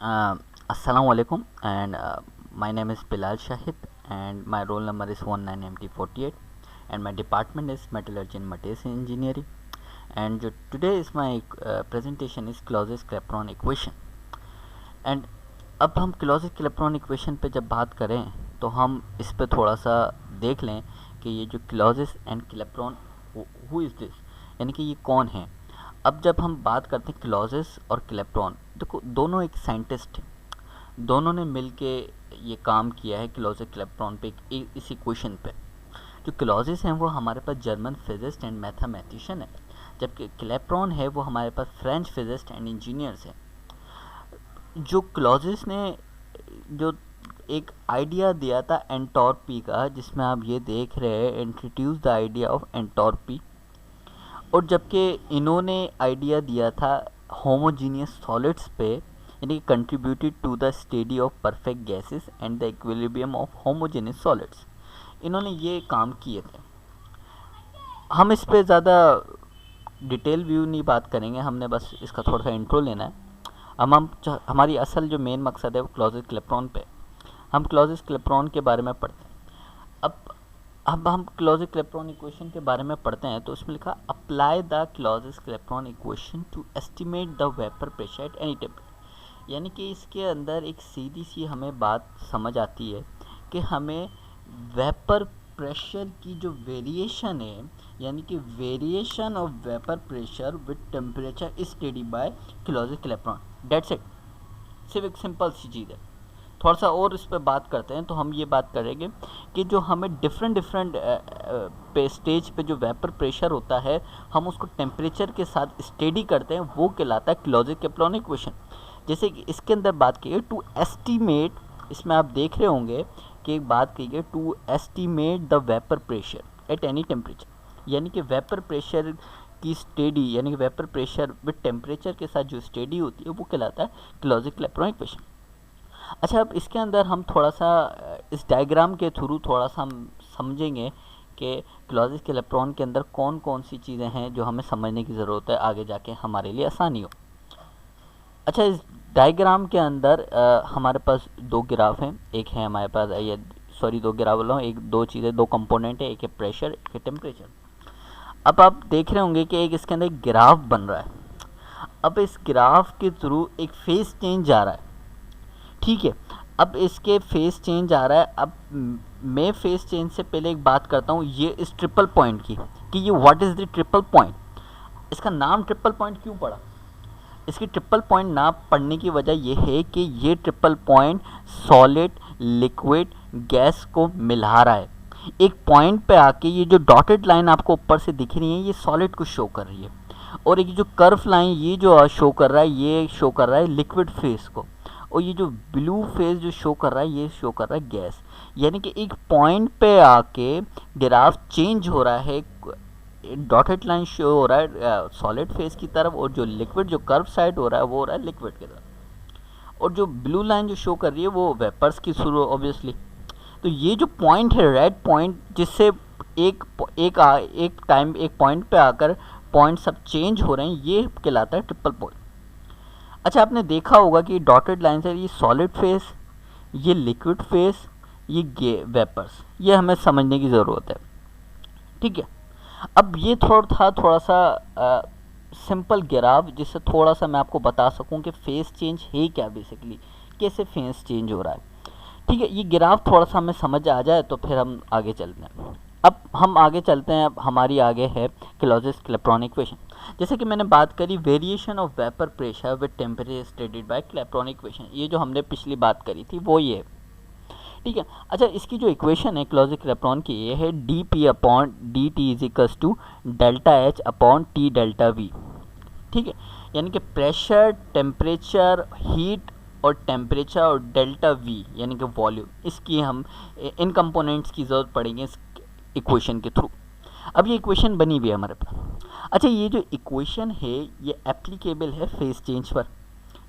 Assalamu alaikum, and my name is Bilal Shahid, and my roll number is 19MT48, and my department is Metallurgy and Materials Engineering. And today is my presentation is Clausius Clapeyron equation. And अब हम क्लॉजिस Clapeyron equation पे जब बात करें तो हम इस पे थोड़ा सा देख लें कि ये जो Clausius and Clapeyron who is this, यानी कि ये कौन है। अब जब हम बात करते हैं क्लॉजिस और क्लैपेरॉन, देखो दोनों एक साइंटिस्ट हैं, दोनों ने मिल के ये काम किया है क्लॉजिस क्लैपेरॉन पे इस इक्वेशन पे। जो क्लॉजिस हैं वो हमारे पास जर्मन फिजिस्ट एंड मैथमेटिशियन है, जबकि क्लैपेरॉन है वो हमारे पास फ्रेंच फिजिस्ट एंड इंजीनियर्स हैं। जो क्लॉजिस ने जो एक आइडिया दिया था एंटॉर्पी का, जिसमें आप ये देख रहे हैं इंट्रोड्यूस द आइडिया ऑफ एंटॉर्पी, और जबकि इन्होंने आइडिया दिया था होमोजीनियस सॉलिड्स पे, यानी contributed to the study of perfect gases and the equilibrium of homogeneous solids, इन्होंने ये काम किए थे। हम इस पे ज़्यादा डिटेल व्यू नहीं बात करेंगे, हमने बस इसका थोड़ा सा इंट्रो लेना है। हम हमारी असल जो मेन मकसद है वो क्लॉजिस क्लैपेरॉन पे, हम क्लॉजिस क्लैपेरॉन के बारे में पढ़ते हैं। अब हम क्लॉजिस क्लैपेरॉन इक्वेशन के बारे में पढ़ते हैं तो उसमें लिखा apply the Clausius Clapeyron equation to estimate the vapour pressure at any temperature, यानी कि इसके अंदर एक सीधी सी हमें बात समझ आती है कि हमें वेपर प्रेशर की जो वेरिएशन है, यानी कि variation of vapour pressure with temperature is study by Clausius Clapeyron, that's it. सिर्फ एक सिंपल सी चीज़ है। थोड़ा सा और इस पर बात करते हैं तो हम ये बात करेंगे कि जो हमें डिफरेंट पे स्टेज पे जो वेपर प्रेशर होता है, हम उसको टेम्परेचर के साथ स्टडी करते हैं, वो कहलाता है क्लॉजिस क्लैपेरॉन इक्वेशन। जैसे कि इसके अंदर बात की है टू एस्टीमेट, इसमें आप देख रहे होंगे कि एक बात कही है to estimate the vapour pressure at any temperature, यानी कि वेपर प्रेशर की स्टडी, यानी कि वेपर प्रेशर विद टेम्परेचर के साथ जो स्टडी होती है वो कहलाता है क्लॉजिस क्लैपेरॉन इक्वेशन। अच्छा, अब इसके अंदर हम थोड़ा सा इस डायग्राम के थ्रू थोड़ा सा हम समझेंगे कि क्लॉजिस क्लैपेरॉन के अंदर कौन कौन सी चीज़ें हैं जो हमें समझने की ज़रूरत है, आगे जाके हमारे लिए आसानी हो। अच्छा, इस डायग्राम के अंदर हमारे पास दो ग्राफ हैं, एक है हमारे पास ये दो ग्राफ बोला हूँ, एक दो चीज़ें, दो कंपोनेंट है, एक है प्रेशर, एक है टेम्परेचर। अब आप देख रहे होंगे कि एक इसके अंदर एक ग्राफ बन रहा है। अब इस ग्राफ के थ्रू एक फेस चेंज आ रहा है, ठीक है। अब इसके फेस चेंज आ रहा है। अब मैं फेस चेंज से पहले एक बात करता हूँ ये इस ट्रिपल पॉइंट की, कि ये what is the triple point. इसका नाम ट्रिपल पॉइंट क्यों पड़ा? इसकी ट्रिपल पॉइंट ना पढ़ने की वजह यह है कि ये triple point solid, liquid, gas को मिला रहा है। एक पॉइंट पे आके ये जो डॉटेड लाइन आपको ऊपर से दिख रही है ये सॉलिड को शो कर रही है, और एक जो कर्व लाइन ये जो शो कर रहा है ये शो कर रहा है लिक्विड फेस को, और ये जो ब्लू फेस जो शो कर रहा है ये शो कर रहा है गैस। यानी कि एक पॉइंट पे आके ग्राफ चेंज हो रहा है, डॉटेड लाइन शो हो रहा है सॉलिड फेस की तरफ, और जो लिक्विड जो कर्व साइड हो रहा है वो हो रहा है लिक्विड की तरफ, और जो ब्लू लाइन जो शो कर रही है वो वेपर्स की शुरू ऑब्वियसली। तो ये जो पॉइंट है रेड पॉइंट, जिससे एक पॉइंट पे आकर पॉइंट सब चेंज हो रहे हैं, ये कहलाता है ट्रिपल पॉइंट। अच्छा, आपने देखा होगा कि डॉटेड लाइन से ये सॉलिड फेस, ये लिक्विड फेस, ये वेपर्स, ये हमें समझने की ज़रूरत है, ठीक है। अब ये थोड़ा सा सिंपल ग्राफ, जिससे थोड़ा सा मैं आपको बता सकूं कि फेस चेंज है क्या, बेसिकली कैसे फेस चेंज हो रहा है, ठीक है। ये ग्राफ थोड़ा सा हमें समझ आ जाए तो फिर हम आगे चलते हैं। अब हम आगे चलते हैं, अब हमारी आगे है क्लॉजिस क्लैपेरॉन इक्वेशन। जैसे कि मैंने बात करी variation of vapour pressure with temperature studied by Clapeyron equation, ये जो हमने पिछली बात करी थी वो ये है, ठीक है। अच्छा, इसकी जो इक्वेशन है क्लॉजिस क्लैपेरॉन की ये है D P upon D T is equals to delta H upon T delta V, ठीक है। यानी कि प्रेशर, टेम्परेचर, हीट और टेम्परेचर और डेल्टा वी यानी कि वॉल्यूम, इसकी हम इन कंपोनेंट्स की ज़रूरत पड़ेगी इस इक्वेशन के थ्रू। अब ये इक्वेशन बनी हुई है हमारे पास। अच्छा, ये जो इक्वेशन है ये एप्लीकेबल है फेस चेंज पर,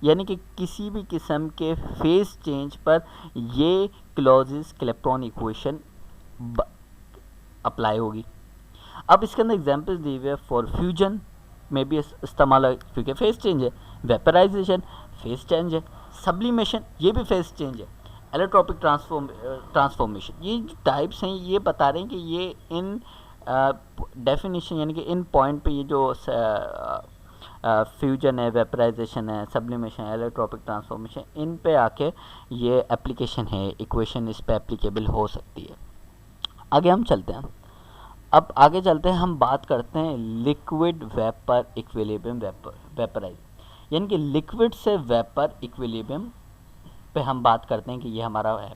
यानी कि किसी भी किस्म के फेस चेंज पर ये क्लॉजिस क्लैपेरॉन इक्वेशन अप्लाई होगी। अब इसके अंदर एग्जांपल्स दिए हुए फॉर फ्यूजन, में भी इस्तेमाल है क्योंकि फेस चेंज है। वेपराइजेशन फेस चेंज है, सब्लिमेशन ये भी फेस चेंज है, एलोट्रोपिक ट्रांसफॉर्मेशन, ये जो टाइप्स हैं ये बता रहे हैं कि ये इन डेफिनेशन यानी कि इन पॉइंट पे ये जो फ्यूजन है, वेपराइजेशन है, सब्लिमेशन, एलोट्रोपिक ट्रांसफॉर्मेशन, इन पे आके ये एप्लीकेशन है, इक्वेशन इस पे एप्लीकेबल हो सकती है। आगे हम चलते हैं। अब आगे चलते हैं, हम बात करते हैं लिक्विड वेपर इक्विलिब्रियम वेपराइज, यानी कि लिक्विड से वेपर इक्विलिब्रियम पे हम बात करते हैं कि ये हमारा है।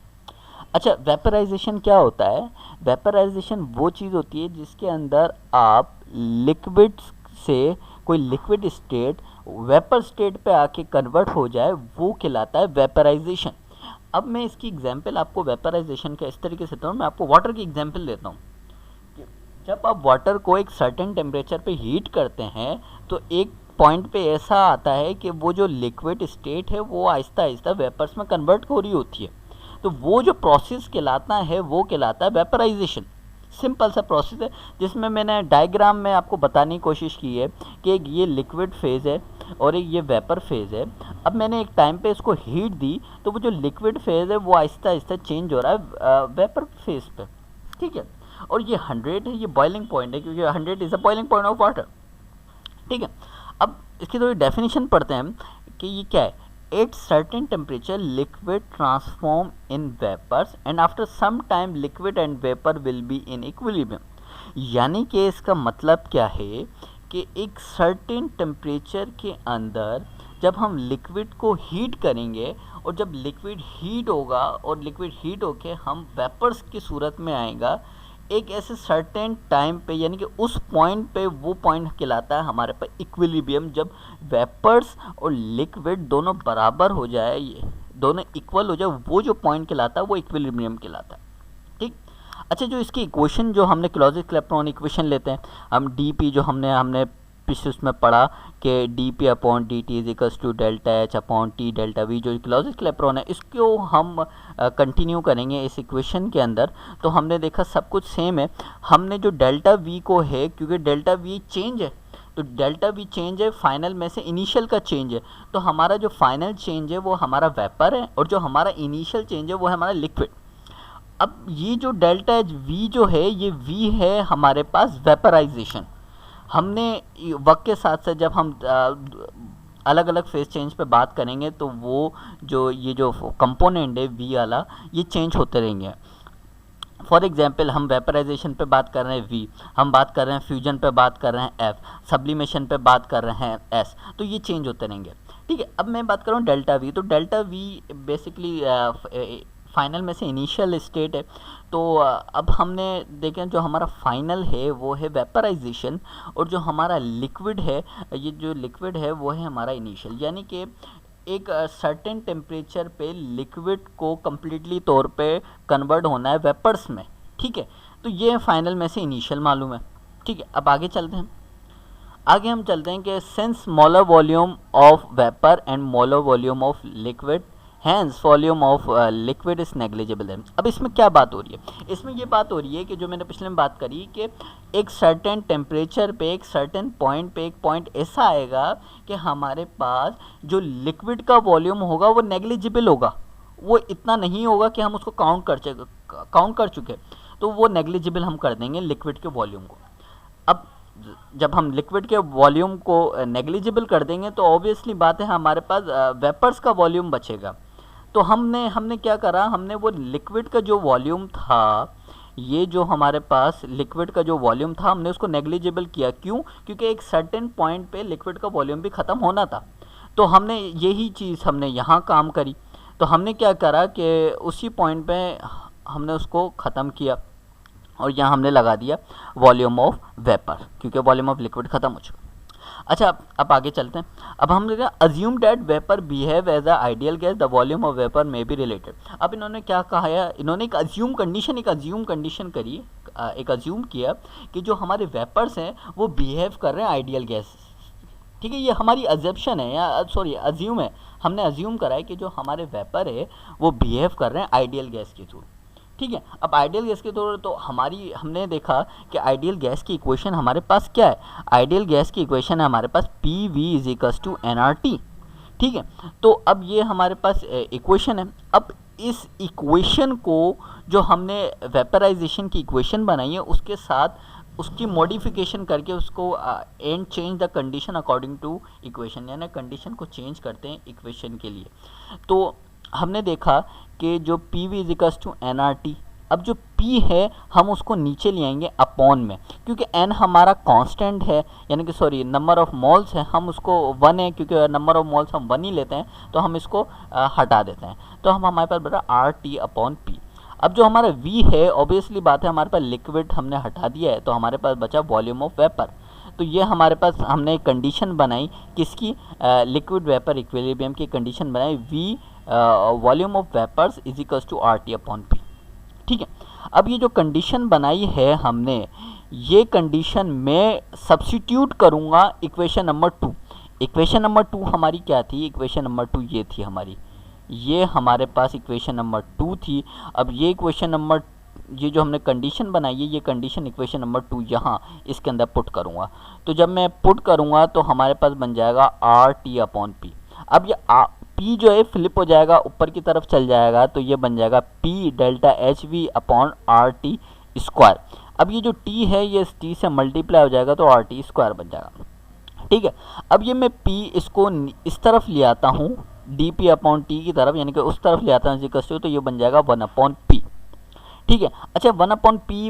अच्छा, वेपराइजेशन क्या होता है? वेपराइजेशन वो चीज़ होती है जिसके अंदर आप लिक्विड से कोई लिक्विड स्टेट वेपर स्टेट पे आके कन्वर्ट हो जाए, वो कहलाता है वेपराइजेशन। अब मैं इसकी एग्जांपल आपको वेपराइजेशन का इस तरीके से देता हूँ। मैं आपको वाटर की एग्जांपल देता हूँ। जब आप वाटर को एक सर्टेन टेम्परेचर पे हीट करते हैं तो एक पॉइंट पे ऐसा आता है कि वो जो लिक्विड स्टेट है वो आहिस्ता आहिस्ता वेपर्स में कन्वर्ट हो रही होती है। तो वो जो प्रोसेस कहलाता है वो कहलाता है वेपराइजेशन। सिंपल सा प्रोसेस है जिसमें मैंने डायग्राम में आपको बताने की कोशिश की है कि एक ये लिक्विड फेज़ है और एक ये वेपर फेज़ है। अब मैंने एक टाइम पे इसको हीट दी तो वो जो लिक्विड फेज़ है वो आहिस्ता आहिस्ता चेंज हो रहा है वेपर फेज़ पे, ठीक है। और ये 100 है, ये बॉइलिंग पॉइंट है क्योंकि 100 is a boiling point of water, ठीक है। अब इसकी थोड़ी डेफिनेशन पढ़ते हैं कि ये क्या है। At certain temperature liquid transform in vapours and after some time liquid and vapour will be in equilibrium. यानी कि इसका मतलब क्या है कि एक सर्टेन टेम्परेचर के अंदर जब हम लिक्विड को हीट करेंगे और जब लिक्विड हीट होगा और लिक्विड हीट होके हम वेपर्स की सूरत में आएगा एक ऐसे सर्टेन टाइम पे, यानी कि उस पॉइंट पे, वो पॉइंट कहलाता है हमारे पास इक्विलिब्रियम। जब वेपर्स और लिक्विड दोनों बराबर हो जाए, ये दोनों इक्वल हो जाए, वो जो पॉइंट कहलाता है वो इक्विलिब्रियम कहलाता है, ठीक। अच्छा, जो इसकी इक्वेशन जो हमने क्लॉज़ियस-क्लैपेरॉन इक्वेशन लेते हैं हम, डी पी जो हमने पिछले उसमें पढ़ा कि D P upon D T is equals to delta H upon T delta V, जो क्लॉज़ियस-क्लैपेरॉन है इसको हम कंटिन्यू करेंगे इस इक्वेशन के अंदर। तो हमने देखा सब कुछ सेम है। हमने जो डेल्टा वी को है, क्योंकि डेल्टा वी चेंज है तो डेल्टा वी चेंज है फाइनल में से इनिशियल का चेंज है, तो हमारा जो फाइनल चेंज है वो हमारा वेपर है और जो हमारा इनिशियल चेंज है वो है हमारा लिक्विड। अब ये जो डेल्टा एच वी जो है, ये वी है हमारे पास वेपराइजेशन। हमने वक्त के साथ साथ जब हम अलग अलग फेज चेंज पे बात करेंगे तो वो जो ये जो कंपोनेंट है वी वाला, ये चेंज होते रहेंगे। फॉर एग्जांपल हम वेपराइजेशन पे बात कर रहे हैं वी, हम बात कर रहे हैं फ्यूजन पे बात कर रहे हैं एफ, सब्लिमेशन पे बात कर रहे हैं एस, तो ये चेंज होते रहेंगे, ठीक है। अब मैं बात कर रहा हूँ डेल्टा वी, तो डेल्टा वी बेसिकली फाइनल में से इनिशियल स्टेट है। तो अब हमने देखें जो हमारा फाइनल है वो है वेपराइजेशन और जो हमारा लिक्विड है, ये जो लिक्विड है वो है हमारा इनिशियल। यानी कि एक सर्टेन टेम्परेचर पे लिक्विड को कम्प्लीटली तौर पे कन्वर्ट होना है वेपर्स में, ठीक है। तो ये फाइनल में से इनिशियल मालूम है, ठीक है। अब आगे चलते हैं। आगे हम चलते हैं कि since molar volume of vapour and molar volume of liquid hence volume of liquid is negligible है। अब इसमें क्या बात हो रही है? इसमें ये बात हो रही है कि जो मैंने पिछले में बात करी कि एक सर्टेन टेम्परेचर पे, एक सर्टेन पॉइंट पे, एक पॉइंट ऐसा आएगा कि हमारे पास जो लिक्विड का वॉल्यूम होगा वो नेग्लिजिबल होगा, वो इतना नहीं होगा कि हम उसको काउंट कर चुके, तो वो नेग्लिजिबल हम कर देंगे लिक्विड के वॉल्यूम को। अब जब हम लिक्विड के वॉल्यूम को नेग्लिजिबल कर देंगे तो ऑब्वियसली बात है हमारे पास वेपर्स का वॉल्यूम बचेगा। तो हमने क्या करा, हमने वो लिक्विड का जो वॉल्यूम था, ये जो हमारे पास लिक्विड का जो वॉल्यूम था, हमने उसको नेग्लिजिबल किया। क्यों? क्योंकि एक सर्टेन पॉइंट पे लिक्विड का वॉल्यूम भी ख़त्म होना था। तो हमने यही चीज़ हमने यहाँ काम करी। तो हमने क्या करा कि उसी पॉइंट पे हमने उसको ख़त्म किया और यहाँ हमने लगा दिया वॉल्यूम ऑफ वेपर, क्योंकि वॉल्यूम ऑफ लिक्विड ख़त्म हो चुका। अच्छा, अब आगे चलते हैं। अब हम देखा assume that vapour behave as a ideal gas, the volume of vapour में बी रिलेटेड। अब इन्होंने क्या कहा है, इन्होंने एक अज्यूम कंडीशन करी, एक अज्यूम किया कि जो हमारे वेपर्स हैं वो बिहेव कर रहे हैं आइडियल गैस, ठीक है। ये हमारी अजम्पशन है या सॉरी अज्यूम है, हमने अज्यूम करा है कि जो हमारे वेपर है वो बिहेव कर रहे हैं आइडियल गैस के थ्रू, ठीक है। अब आइडियल गैस के तौर तो हमने देखा कि आइडियल गैस की इक्वेशन हमारे पास क्या है। आइडियल गैस की इक्वेशन है हमारे पास P V is equals to NRT। ठीक है, तो अब ये हमारे पास इक्वेशन है। अब इस इक्वेशन को जो हमने वेपराइजेशन की इक्वेशन बनाई है उसके साथ उसकी मॉडिफिकेशन करके उसको and change the condition according to equation, यानी कंडीशन को चेंज करते हैं इक्वेशन के लिए। तो हमने देखा कि जो P V equals to NRT, अब जो P है हम उसको नीचे ले आएंगे अपॉन में, क्योंकि N हमारा कांस्टेंट है, यानी कि सॉरी नंबर ऑफ मोल्स है, हम उसको 1 है, क्योंकि नंबर ऑफ मोल्स हम 1 ही लेते हैं तो हम इसको हटा देते हैं, तो हमारे पास बचा RT अपॉन P। अब जो हमारा V है, ऑब्वियसली बात है हमारे पास लिक्विड हमने हटा दिया है, तो हमारे पास बचा वॉल्यूम ऑफ वेपर। तो ये हमारे पास हमने कंडीशन बनाई किसकी, लिक्विड वेपर इक्विलिब्रियम की कंडीशन बनाई, V volume of vapours is equals to RT upon P। ठीक है, अब ये जो कंडीशन बनाई है हमने, ये कंडीशन मैं सब्स्टिट्यूट करूँगा इक्वेशन नंबर 2। इक्वेशन नंबर 2 हमारी क्या थी, इक्वेशन नंबर 2 ये थी हमारी, ये हमारे पास इक्वेशन नंबर 2 थी। अब ये इक्वेशन नंबर, ये जो हमने कंडीशन बनाई है, ये कंडीशन इक्वेशन नंबर 2 यहाँ इसके अंदर पुट करूँगा। तो जब मैं पुट करूँगा तो हमारे पास बन जाएगा RT अपॉन P। अब ये P जो है फ्लिप हो जाएगा, ऊपर की तरफ चल जाएगा, तो ये बन जाएगा P delta HV upon RT square. अब ये जो T है ये इस T से मल्टीप्लाई हो जाएगा तो RT स्क्वायर बन जाएगा। ठीक है, अब ये मैं P इसको इस तरफ ले आता हूँ DP अपॉन T की तरफ, यानी कि उस तरफ ले आता हूँ, तो ये बन जाएगा 1 अपॉन P। ठीक है, अच्छा 1 अपॉन P,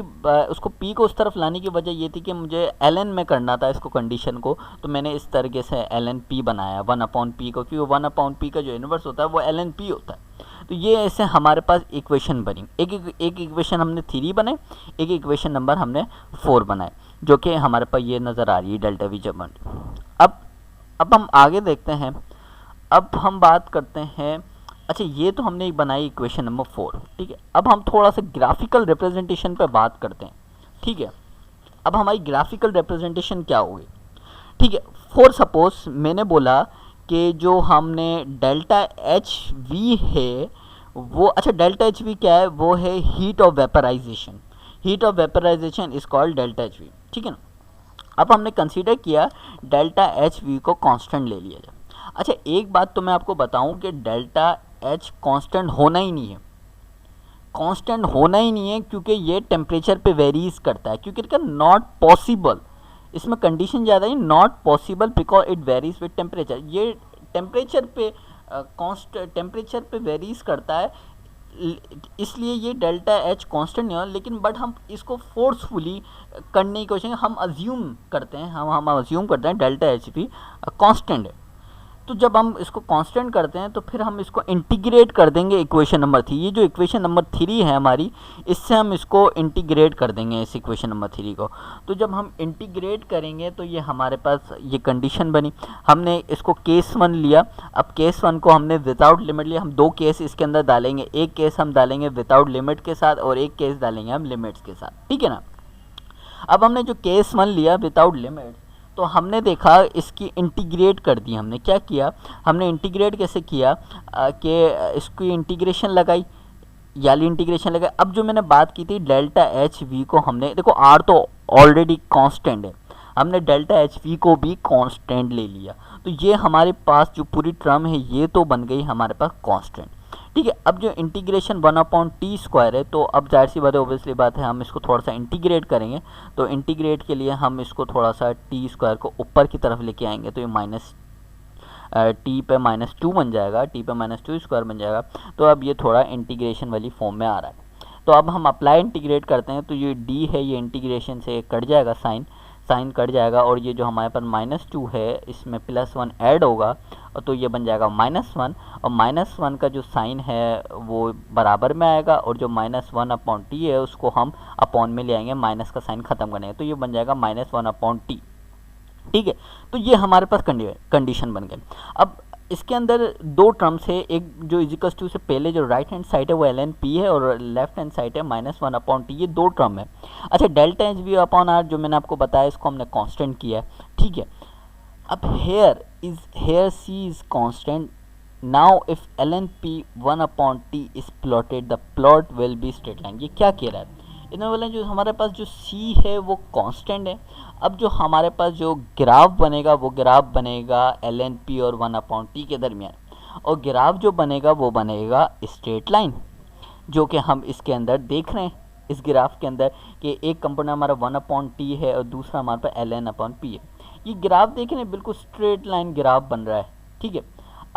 उसको P को उस तरफ लाने की वजह ये थी कि मुझे ln में करना था इसको कंडीशन को, तो मैंने इस तरीके से ln P बनाया 1 अपॉन P को, क्योंकि 1 अपॉन P का जो इन्वर्स होता है वो ln P होता है। तो ये ऐसे हमारे पास इक्वेशन बनी, एक इक्वेशन हमने 3 बनाए, एक इक्वेशन नंबर हमने 4 बनाए, जो कि हमारे पास ये नज़र आ रही है डेल्टा वी जब। अब हम आगे देखते हैं, अब हम बात करते हैं, अच्छा ये तो हमने बनाई इक्वेशन नंबर 4। ठीक है, अब हम थोड़ा सा ग्राफिकल रिप्रेजेंटेशन पे बात करते हैं। ठीक है, अब हमारी ग्राफिकल रिप्रेजेंटेशन क्या होगी। ठीक है, फॉर सपोज मैंने बोला कि जो हमने डेल्टा एच वी है वो, अच्छा डेल्टा एच वी क्या है, वो है heat of vaporisation. Heat of vaporisation is called delta H V. ठीक है ना, अब हमने कंसीडर किया डेल्टा एच वी को कांस्टेंट ले लिया जाए। अच्छा एक बात तो मैं आपको बताऊं कि डेल्टा एच कांस्टेंट होना ही नहीं है, कांस्टेंट होना ही नहीं है, क्योंकि ये टेम्परेचर पे वेरीज करता है, क्योंकि इसका नॉट पॉसिबल, इसमें कंडीशन ज़्यादा है, not possible because it varies with temperature. ये टेम्परेचर पे टेम्परेचर पे वेरीज करता है, इसलिए ये डेल्टा एच कांस्टेंट नहीं हो, लेकिन बट हम इसको फोर्सफुली करने की कोशिश, हम अज्यूम करते हैं, हम अज्यूम करते हैं डेल्टा एच भी कांस्टेंट है। तो जब हम इसको कांस्टेंट करते हैं तो फिर हम इसको इंटीग्रेट कर देंगे इक्वेशन नंबर 3। ये जो इक्वेशन नंबर 3 है हमारी, इससे हम इसको इंटीग्रेट कर देंगे इस इक्वेशन नंबर 3 को। तो जब हम इंटीग्रेट करेंगे तो ये हमारे पास ये कंडीशन बनी, हमने इसको केस 1 लिया। अब केस 1 को हमने विदाउट लिमिट लिया, हम 2 केस इसके अंदर डालेंगे, एक केस हम डालेंगे विदाउट लिमिट के साथ और एक केस डालेंगे हम लिमिट्स के साथ। ठीक है ना, अब हमने जो केस 1 लिया विदाउट लिमिट, तो हमने देखा इसकी इंटीग्रेट कर दी। हमने क्या किया, हमने इंटीग्रेट कैसे किया कि इसकी इंटीग्रेशन लगाई, याली इंटीग्रेशन लगाई। अब जो मैंने बात की थी डेल्टा एच वी को, हमने देखो आर तो ऑलरेडी कांस्टेंट है, हमने डेल्टा एच वी को भी कांस्टेंट ले लिया, तो ये हमारे पास जो पूरी टर्म है ये तो बन गई हमारे पास कांस्टेंट। ठीक है, अब जो इंटीग्रेशन 1 अपॉन टी स्क्वायर है, तो अब जाहिर सी बात है, ऑब्वियसली बात है, हम इसको थोड़ा सा इंटीग्रेट करेंगे। तो इंटीग्रेट के लिए हम इसको थोड़ा सा टी स्क्वायर को ऊपर की तरफ लेके आएंगे, तो ये माइनस टी पे -2 बन जाएगा, टी पे -2 स्क्वायर बन जाएगा। तो अब ये थोड़ा इंटीग्रेशन वाली फॉर्म में आ रहा है। तो अब हम अप्लाई इंटीग्रेट करते हैं, तो ये डी है ये इंटीग्रेशन से कट जाएगा, साइन कट जाएगा, और ये जो हमारे पास -2 है इसमें +1 ऐड होगा, और तो ये बन जाएगा -1, और -1 का जो साइन है वो बराबर में आएगा, और जो -1 अपॉन टी है उसको हम अपॉन में ले आएंगे, माइनस का साइन खत्म करने, तो ये बन जाएगा -1 अपॉन टी। ठीक है, तो ये हमारे पास कंडीशन बन गई। अब इसके अंदर 2 टर्म्स है, एक जो इजिकल्स टू से पहले जो राइट हैंड साइड है वो ln p है, और लेफ्ट हैंड साइड है -1 अपॉन टी, ये 2 टर्म है। अच्छा delta H V upon R जो मैंने आपको बताया, इसको हमने कांस्टेंट किया है। ठीक है, अब here C is constant, now if L N P 1/t is plotted the plot will be straight line. ये क्या कह रहा है, इन्होंने बोला जो हमारे पास जो c है वो कांस्टेंट है। अब जो हमारे पास जो ग्राफ बनेगा वो ग्राफ बनेगा एल एन पी और 1/t के दरमियान, और ग्राफ जो बनेगा वो बनेगा स्ट्रेट लाइन, जो कि हम इसके अंदर देख रहे हैं। इस ग्राफ के अंदर कि एक कंपोनेंट हमारा 1/t है और दूसरा हमारे पास ln/p है। ये ग्राफ देख रहे हैं, बिल्कुल स्ट्रेट लाइन ग्राफ बन रहा है, ठीक है।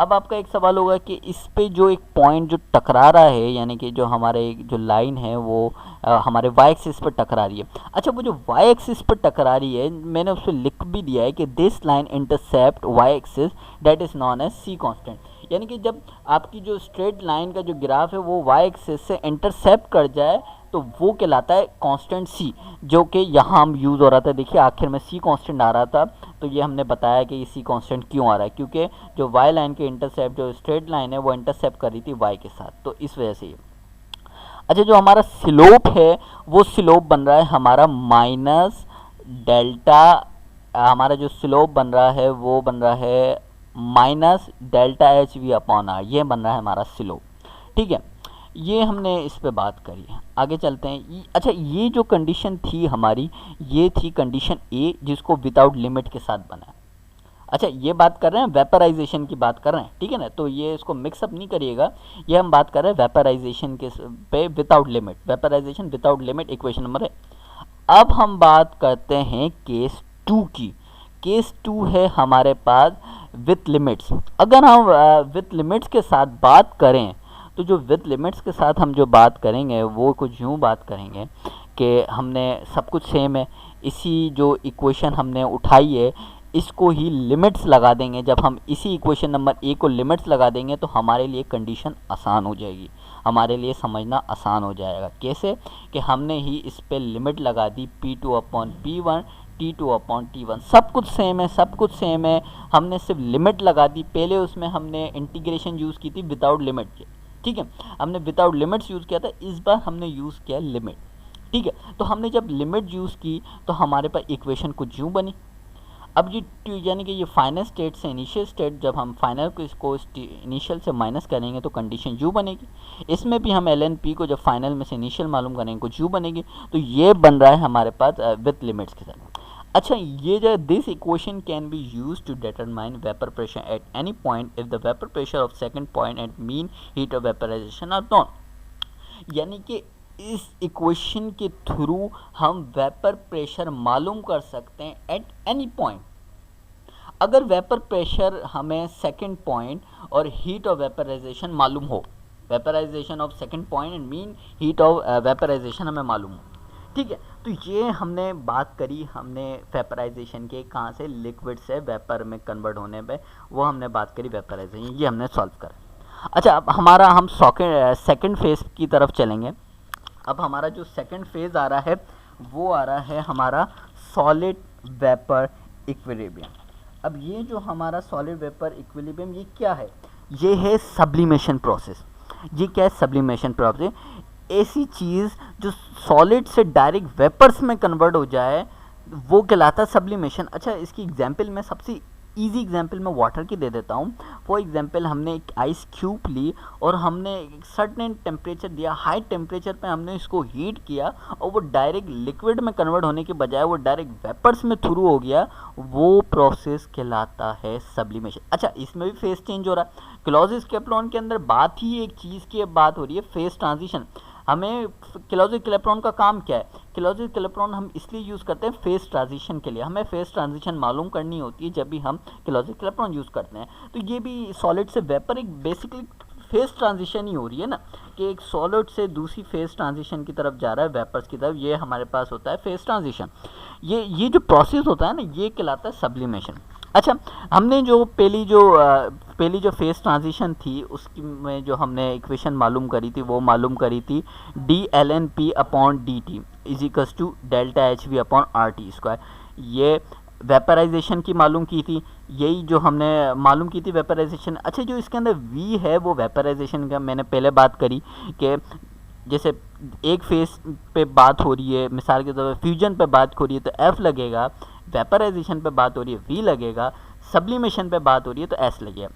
अब आपका एक सवाल होगा कि इस पे जो एक पॉइंट जो टकरा रहा है, यानी कि जो हमारे जो लाइन है वो हमारे y एक्सिस पर टकरा रही है। अच्छा, वो जो y एक्सिस पर टकरा रही है, मैंने उस पर लिख भी दिया है कि this line intercept y axis that is known as c constant. यानी कि जब आपकी जो स्ट्रेट लाइन का जो ग्राफ है वो y एक्सिस से इंटरसेप्ट कर जाए तो वो कहलाता है कांस्टेंट c, जो कि यहाँ हम यूज़ हो रहा था। देखिए आखिर में c कांस्टेंट आ रहा था, तो ये हमने बताया कि ये c कांस्टेंट क्यों आ रहा है, क्योंकि जो y लाइन के इंटरसेप्ट जो स्ट्रेट लाइन है वो इंटरसेप्ट कर रही थी y के साथ, तो इस वजह से ये। अच्छा, जो हमारा स्लोप है वो स्लोप बन रहा है हमारा माइनस डेल्टा, हमारा जो स्लोप बन रहा है वो बन रहा है minus delta H V upon R, ये बन रहा है हमारा स्लोप, ठीक है। ये हमने इस पे बात करी है, आगे चलते हैं। अच्छा, ये जो कंडीशन थी हमारी, ये थी कंडीशन ए, जिसको विदाउट लिमिट के साथ बना है। अच्छा, ये बात कर रहे हैं वेपराइजेशन की बात कर रहे हैं, ठीक है ना, तो ये इसको मिक्सअप नहीं करिएगा। ये हम बात कर रहे हैं वेपराइजेशन के पे without limit, vaporisation without limit equation number है। अब हम बात करते हैं केस 2 की। केस 2 है हमारे पास विथ लिमिट्स। अगर हम विथ लिमिट्स के साथ बात करें तो जो विथ लिमिट्स के साथ हम जो बात करेंगे वो कुछ यूँ बात करेंगे कि हमने सब कुछ सेम है, इसी जो इक्वेशन हमने उठाई है इसको ही लिमिट्स लगा देंगे। जब हम इसी इक्वेशन नंबर ए को लिमिट्स लगा देंगे तो हमारे लिए कंडीशन आसान हो जाएगी, हमारे लिए समझना आसान हो जाएगा। कैसे कि हमने ही इस पे लिमिट लगा दी P2/P1 T2/T1, सब कुछ सेम है, सब कुछ सेम है, हमने सिर्फ लिमिट लगा दी। पहले उसमें हमने इंटीग्रेशन यूज़ की थी विदाउट लिमिट के, ठीक है, हमने विदाउट लिमिट्स यूज़ किया था, इस बार हमने यूज़ किया लिमिट, ठीक है। तो हमने जब लिमिट यूज़ की तो हमारे पास इक्वेशन कुछ यूँ बनी। अब ये यानी कि ये फाइनल स्टेट से इनिशियल स्टेट, जब हम फाइनल को इसको इनिशियल से माइनस करेंगे तो कंडीशन यू बनेगी। इसमें भी हम एल एन पी को जब फाइनल में से इनिशियल मालूम करेंगे कुछ यू बनेगी, तो ये बन रहा है हमारे पास विथ लिमिट्स के साथ। अच्छा, ये जो this equation can be use to determine vapour pressure at any point if the vapour pressure of second point at mean heat of vaporisation are known. यानी कि इस इक्वेशन के थ्रू हम वेपर प्रेशर मालूम कर सकते हैं एट एनी पॉइंट। अगर वेपर प्रेशर हमें सेकंड पॉइंट और हीट ऑफ वेपराइजेशन मालूम हो, vaporisation of second point and mean heat of vaporisation हमें मालूम हो, ठीक है। तो ये हमने बात करी, हमने वेपराइजेशन के कहाँ से लिक्विड से वेपर में कन्वर्ट होने पे वो हमने बात करी वेपराइजेशन, ये हमने सॉल्व करा। अच्छा, अब हमारा हम सेकंड फेज की तरफ चलेंगे। अब हमारा जो सेकंड फेज आ रहा है वो आ रहा है हमारा सॉलिड वेपर इक्विलिब्रियम। अब ये जो हमारा सॉलिड वेपर इक्विलिब्रियम ये क्या है, ये है सब्लिमेशन प्रोसेस। ये क्या है, सब्लिमेशन प्रोसेस, ऐसी चीज़ जो सॉलिड से डायरेक्ट वेपर्स में कन्वर्ट हो जाए वो कहलाता है सब्लिमेशन। अच्छा, इसकी एग्जांपल मैं सबसे इजी एग्जांपल मैं वाटर की दे देता हूँ। फॉर एग्जांपल हमने एक आइस क्यूब ली और हमने एक सर्टेन टेम्परेचर दिया, हाई टेम्परेचर पे हमने इसको हीट किया और वो डायरेक्ट लिक्विड में कन्वर्ट होने के बजाय वो डायरेक्ट वेपर्स में थ्रू हो गया, वो प्रोसेस कहलाता है सब्लिमेशन। अच्छा, इसमें भी फेस चेंज हो रहा है। क्लोज़-क्लैपेरॉन के अंदर बात ही एक चीज़ की बात हो रही है, फेस ट्रांजिशन। हमें क्लोज़-क्लैपेरॉन का काम क्या है, क्लोज़-क्लैपेरॉन हम इसलिए यूज़ करते हैं फेस ट्रांजिशन के लिए। हमें फेस ट्रांजिशन मालूम करनी होती है जब भी हम क्लोज़-क्लैपेरॉन यूज़ करते हैं। तो ये भी सॉलिड से वेपर एक बेसिकली फेस ट्रांजिशन ही हो रही है ना, कि एक सॉलिड से दूसरी फेस ट्रांजिशन की तरफ जा रहा है, वेपर्स की तरफ, ये हमारे पास होता है फेस ट्रांजिशन। ये जो प्रोसेस होता है ना, ये कहलाता है सब्लिमेशन। अच्छा, हमने जो पहली जो फेस ट्रांजिशन थी उसकी में जो हमने इक्वेशन मालूम करी थी वो मालूम करी थी dlnp/dt is equals to delta H V upon R T square. ये वेपराइजेशन की मालूम की थी, यही जो हमने मालूम की थी वेपराइजेशन। अच्छा, जो इसके अंदर v है वो वेपराइजेशन का मैंने पहले बात करी कि जैसे एक फेस पे बात हो रही है, मिसाल के तौर पर फ्यूजन पे बात हो रही है तो F लगेगा, वेपराइजेशन पे बात हो रही है V लगेगा, सब्लिमेशन पे बात हो रही है तो S लगेगा।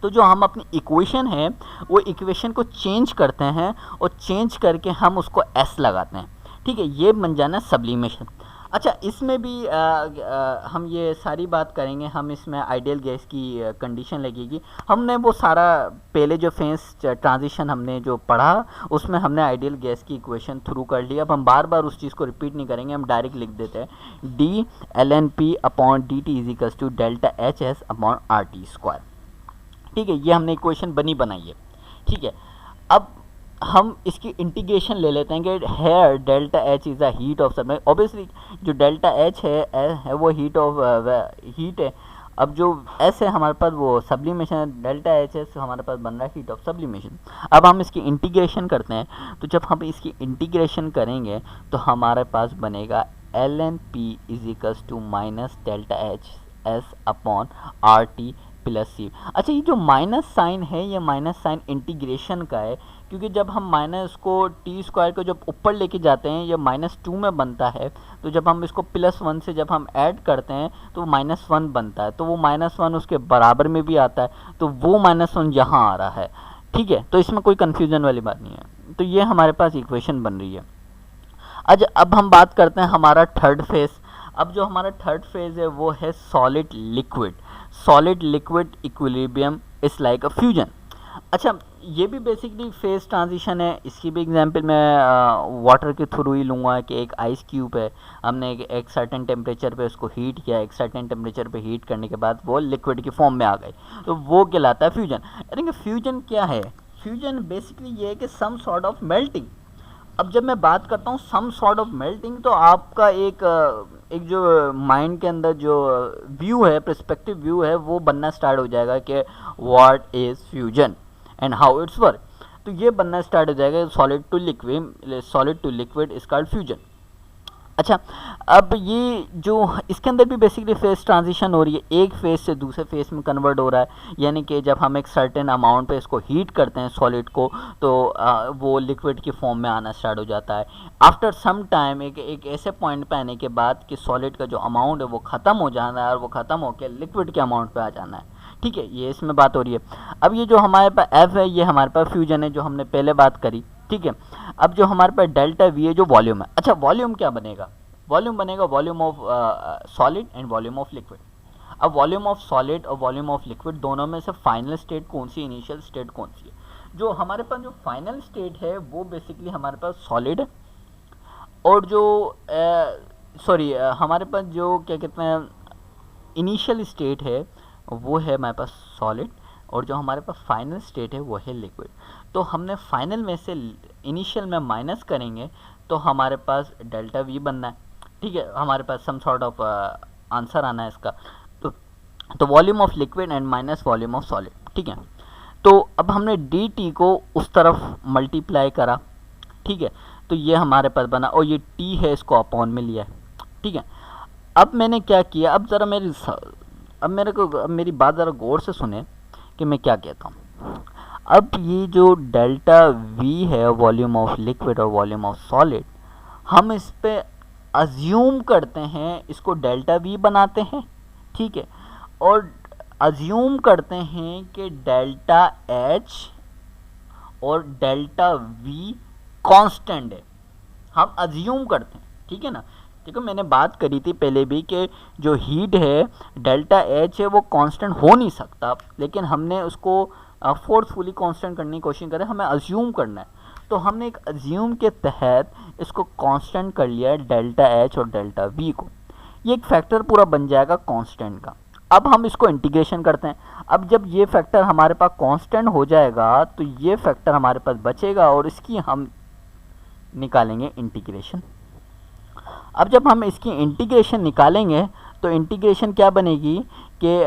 तो जो हम अपनी इक्वेशन है वो इक्वेशन को चेंज करते हैं और चेंज करके हम उसको एस लगाते हैं, ठीक है, ये बन जाना सब्लिमेशन। अच्छा, इसमें भी हम ये सारी बात करेंगे, हम इसमें आइडियल गैस की कंडीशन लगेगी। हमने वो सारा पहले जो फेस ट्रांजिशन हमने जो पढ़ा उसमें हमने आइडियल गैस की इक्वेशन थ्रू कर लिया। अब हम बार बार उस चीज़ को रिपीट नहीं करेंगे, हम डायरेक्ट लिख देते हैं D L N P upon D T is equals to delta H S upon R T square, ठीक है, ये हमने इक्वेशन बनाई है, ठीक है। अब हम इसकी इंटीग्रेशन ले लेते हैं कि here delta H is a heat of sub, obviously जो डेल्टा एच है वो हीट है। अब जो एस है हमारे पास वो सब्लिमेशन, डेल्टा एच एस हमारे पास बन रहा है हीट ऑफ सब्लिमेशन। अब हम इसकी इंटीग्रेशन करते हैं, तो जब हम इसकी इंटीग्रेशन करेंगे तो हमारे पास बनेगा L N P is equals to minus delta H S upon R T plus C. अच्छा, ये जो माइनस साइन है ये माइनस साइन इंटीग्रेशन का है, क्योंकि जब हम माइनस को टी स्क्वायर को जब ऊपर लेके जाते हैं ये -2 में बनता है, तो जब हम इसको +1 से जब हम ऐड करते हैं तो -1 बनता है, तो वो -1 उसके बराबर में भी आता है, तो वो -1 यहाँ आ रहा है, ठीक है। तो इसमें कोई कन्फ्यूज़न वाली बात नहीं है। तो ये हमारे पास इक्वेशन बन रही है। अच्छा, अब हम बात करते हैं हमारा थर्ड फेज। अब जो हमारा थर्ड फेज है वो है solid liquid. Solid liquid equilibrium is like a fusion. अच्छा, ये भी बेसिकली फेज ट्रांजिशन है। इसकी भी एग्जांपल मैं वाटर के थ्रू ही लूँगा कि एक आइस क्यूब है, हमने एक सर्टेन टेम्परेचर पे उसको हीट किया, एक सर्टेन टेम्परेचर पे हीट करने के बाद वो लिक्विड की फॉर्म में आ गई, तो वो कहलाता है फ्यूजन। यानी फ्यूजन क्या है? फ्यूजन बेसिकली ये है कि सम सॉर्ट ऑफ मेल्टिंग। अब जब मैं बात करता हूँ सम सॉर्ट ऑफ मेल्टिंग, तो आपका एक जो माइंड के अंदर जो व्यू है, पर्सपेक्टिव व्यू है, वो बनना स्टार्ट हो जाएगा कि what is fusion and how its work. तो ये बनना स्टार्ट हो जाएगा, solid to liquid is called fusion. अच्छा, अब ये जो इसके अंदर भी बेसिकली फेस ट्रांजिशन हो रही है, एक फेस से दूसरे फेस में कन्वर्ट हो रहा है। यानी कि जब हम एक सर्टेन अमाउंट पे इसको हीट करते हैं सॉलिड को, तो वो लिक्विड की फॉर्म में आना स्टार्ट हो जाता है। आफ्टर सम टाइम एक ऐसे पॉइंट पे आने के बाद कि सॉलिड का जो अमाउंट है वो ख़त्म हो जाना है और वो ख़त्म होकर लिक्विड के अमाउंट पे आ जाना है, ठीक है, ये इसमें बात हो रही है। अब ये जो हमारे पास एफ है ये हमारे पास फ्यूजन है, जो हमने पहले बात करी, ठीक है। अब जो हमारे पास डेल्टा वी है जो वॉल्यूम है। अच्छा, वॉल्यूम क्या बनेगा? वॉल्यूम बनेगा volume of solid and volume of liquid. अब वॉल्यूम ऑफ सॉलिड और वॉल्यूम ऑफ लिक्विड दोनों में से फाइनल स्टेट कौन सी, इनिशियल स्टेट कौन सी है? जो हमारे पास जो फाइनल स्टेट है वो बेसिकली हमारे पास सॉलिड है, और जो हमारे पास जो क्या कहते हैं इनिशियल स्टेट है वो है हमारे पास सॉलिड, और जो हमारे पास फाइनल स्टेट है वो है लिक्विड। तो हमने फाइनल में से इनिशियल में माइनस करेंगे तो हमारे पास डेल्टा वी बनना है, ठीक है, हमारे पास सम सॉर्ट ऑफ आंसर आना है इसका। तो volume of liquid and minus volume of solid, ठीक है। तो अब हमने डी टी को उस तरफ मल्टीप्लाई करा, ठीक है, तो ये हमारे पास बना, और ये टी है इसको अपॉन में लिया है, ठीक है। अब मैंने क्या किया, अब ज़रा मेरी बात ज़रा गौर से सुने कि मैं क्या कहता हूँ। अब ये जो डेल्टा वी है वॉल्यूम ऑफ लिक्विड और वॉल्यूम ऑफ सॉलिड, हम इस पे अज्यूम करते हैं, इसको डेल्टा वी बनाते हैं, ठीक है, और अज्यूम करते हैं कि डेल्टा एच और डेल्टा वी कांस्टेंट है। हम अज्यूम करते हैं, ठीक है ना। देखो, मैंने बात करी थी पहले भी कि जो हीट है डेल्टा एच है वो कांस्टेंट हो नहीं सकता, लेकिन हमने उसको फोर्सफुली कांस्टेंट करने की कोशिश करें, हमें अज्यूम करना है। तो हमने एक अज्यूम के तहत इसको कांस्टेंट कर लिया है डेल्टा एच और डेल्टा वी को। ये एक फैक्टर पूरा बन जाएगा कांस्टेंट का। अब हम इसको इंटीग्रेशन करते हैं। अब जब ये फैक्टर हमारे पास कांस्टेंट हो जाएगा तो ये फैक्टर हमारे पास बचेगा और इसकी हम निकालेंगे इंटीग्रेशन। अब जब हम इसकी इंटीग्रेशन निकालेंगे तो इंटीग्रेशन क्या बनेगी कि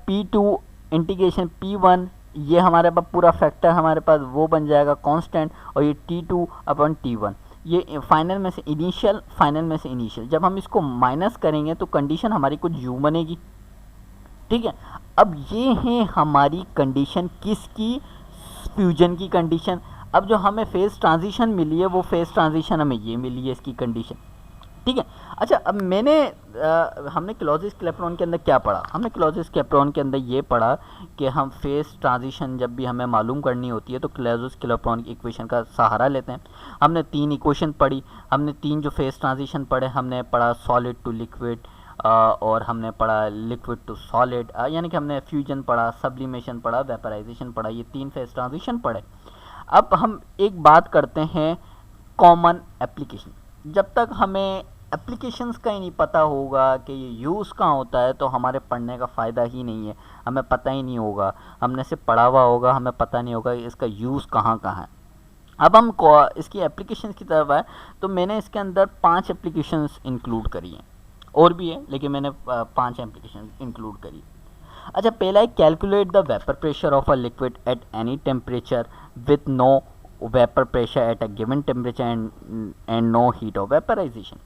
P2 इंटीग्रेशन P1, ये हमारे पास पूरा फैक्टर हमारे पास वो बन जाएगा कांस्टेंट, और ये T2 अपॉन T1, ये फाइनल में से इनिशियल, फाइनल में से इनिशियल। जब हम इसको माइनस करेंगे तो कंडीशन हमारी कुछ U बनेगी, ठीक है। अब ये है हमारी कंडीशन किसकी? फ्यूजन की कंडीशन। अब जो हमें फेज ट्रांजिशन मिली है वो फेज ट्रांजिशन हमें ये मिली है इसकी कंडीशन, ठीक है। अच्छा, अब हमने क्लॉजियस क्लैपेरॉन के अंदर क्या पढ़ा? हमने क्लॉजियस क्लैपेरॉन के अंदर ये पढ़ा कि हम फेस ट्रांजिशन जब भी हमें मालूम करनी होती है तो क्लॉजियस क्लैपेरॉन की इक्वेशन का सहारा लेते हैं। हमने 3 इक्वेशन पढ़ी, हमने 3 जो फेस ट्रांजिशन पढ़े, हमने पढ़ा सॉलिड टू लिक्विड, और हमने पढ़ा लिक्विड टू सॉलिड, यानी कि हमने फ्यूजन पढ़ा, सब्लिमेशन पढ़ा, वेपराइजेशन पढ़ा, ये 3 फेस ट्रांजिशन पढ़े। अब हम एक बात करते हैं कॉमन एप्लीकेशन। जब तक हमें एप्लीकेशंस का ही नहीं पता होगा कि ये यूज़ कहाँ होता है तो हमारे पढ़ने का फ़ायदा ही नहीं है। हमें पता ही नहीं होगा, हमने सिर्फ पढ़ा हुआ होगा, हमें पता नहीं होगा इसका यूज़ कहाँ कहाँ है। अब हम इसकी एप्लीकेशंस की तरफ आए तो मैंने इसके अंदर 5 एप्लीकेशंस इंक्लूड करी हैं, और भी है लेकिन मैंने 5 एप्लीकेशन इंक्लूड करी। अच्छा, पहला है calculate the vapour pressure of a liquid at any temperature with no vapour pressure at a given temperature and no heat of vaporisation.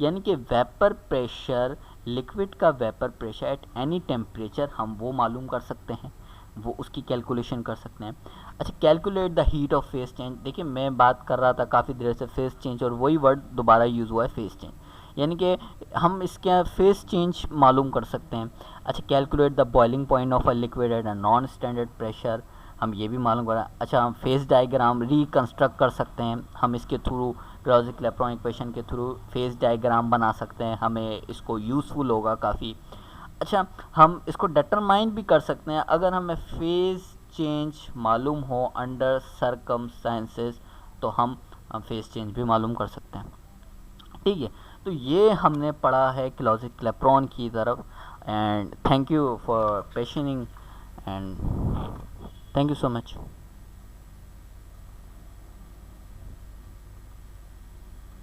यानी कि वेपर प्रेशर, लिक्विड का vapour pressure at any temperature हम वो मालूम कर सकते हैं, वो उसकी कैलकुलेशन कर सकते हैं। अच्छा, calculate the heat of face change. देखिए, मैं बात कर रहा था काफ़ी देर से फेस चेंज, और वही वर्ड दोबारा यूज़ हुआ है, फेस चेंज, यानी कि हम इसके फेस चेंज मालूम कर सकते हैं। अच्छा, calculate the boiling point of a liquid at a non standard pressure, हम ये भी मालूम करें। अच्छा, हम फेस डायग्राम रिकंस्ट्रक्ट कर सकते हैं, हम इसके थ्रू क्लॉजियस क्लैपेरॉन इक्वेशन के थ्रू फेस डायग्राम बना सकते हैं, हमें इसको यूज़फुल होगा काफ़ी। अच्छा, हम इसको डिटरमाइन भी कर सकते हैं अगर हमें फेस चेंज मालूम हो अंडर सर्कमस्टेंसेस, तो हम फेस चेंज भी मालूम कर सकते हैं। ठीक है, तो ये हमने पढ़ा है क्लॉजियस क्लैपेरॉन की तरफ। एंड थैंक यू फॉर पेशनिंग, and thank you so much.